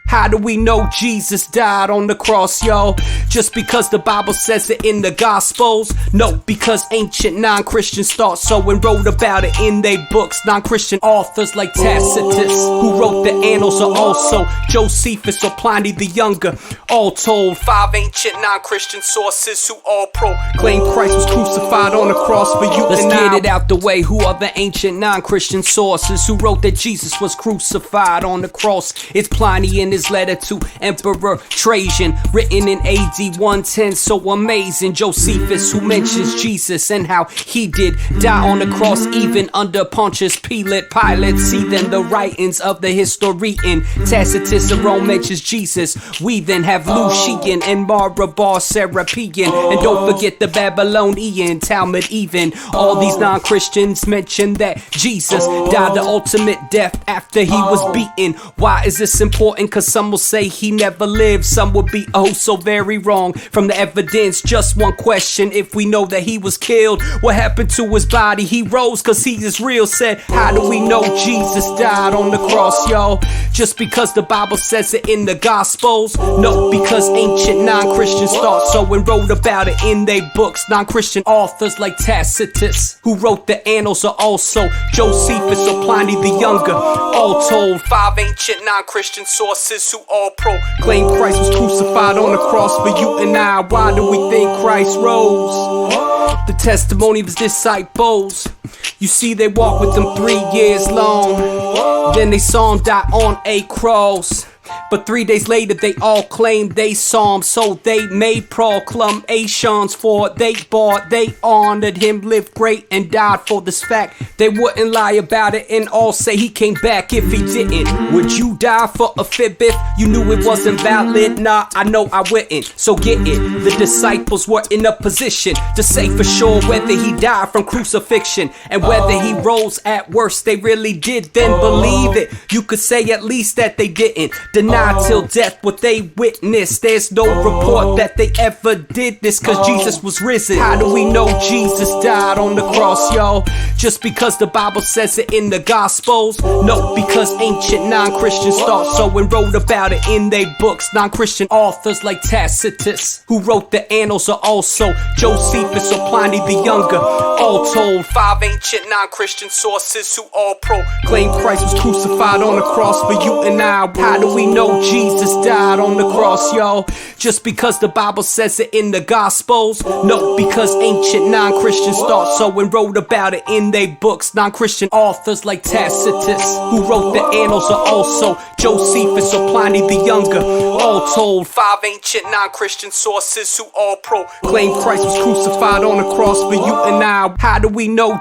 How do we know Jesus died on the cross, yo? Just because the Bible says it in the Gospels? No, because ancient non-Christians thought so and wrote about it in their books. Non-Christian authors like Tacitus, who wrote the annals, are also Josephus or Pliny the Younger. All told, 5 ancient non-Christian sources who all proclaim Christ was crucified on the cross for you. Let's get it out the way. Who are the ancient non-Christian sources who wrote that Jesus was crucified on the cross? It's Pliny in his letter to Emperor Trajan, written in AD 110, so amazing. Josephus, who mentions Jesus and how he did die on the cross even under Pontius Pilate. See then the writings of the historian Tacitus of Rome mentions Jesus. We then have Lucian and Bar Serapion, and don't forget the Babylonian Talmud. Even all these non-Christians mention that Jesus died the ultimate death after he was beaten. Why is this important? Cause some will say he never lived, some would be oh so very wrong from the evidence. Just one question: if we know that he was killed, what happened to his body? He rose cause he is real. Said, how do we know Jesus died on the cross, yo? Just because the Bible says it in the Gospels? No, because ancient non-Christians thought so and wrote about it in their books. Non-Christian authors like Tacitus, who wrote the annals, are also Josephus or Pliny the Younger. All told, 5 ancient non-Christian sources who all proclaim Christ was crucified on the cross for you and I. Why do we think Christ rose? The testimony of his disciples. You see, they walked with him 3 years long. Then they saw him die on a cross. But 3 days later they all claimed they saw him, so they made proclamations for they bought, they honored him, lived great and died for this fact. They wouldn't lie about it and all say he came back if he didn't. Would you die for a fib if you knew it wasn't valid? Nah, I know I wouldn't, so get it. The disciples were in a position to say for sure whether he died from crucifixion and whether he rose. At worst they really did then believe it. You could say at least that they didn't deny till death what they witnessed. There's no report that they ever did this, cause Jesus was risen. How do we know Jesus died on the cross, yo? Just because the Bible says it in the Gospels? No, because ancient non-Christians thought so and wrote about it in their books. Non-Christian authors like Tacitus, who wrote the annals, are also Josephus or Pliny the Younger. All told, 5 ancient non-Christian sources who all proclaim Christ was crucified on the cross for you and I. How do we know Jesus died on the cross, yo? Just because the Bible says it in the Gospels? No, because ancient non-Christians thought so and wrote about it in their books. Non-Christian authors like Tacitus, who wrote the annals, are also Josephus or Pliny the Younger. All told, 5 ancient non-Christian sources who all proclaim Christ was crucified on the cross for you and I. How do we know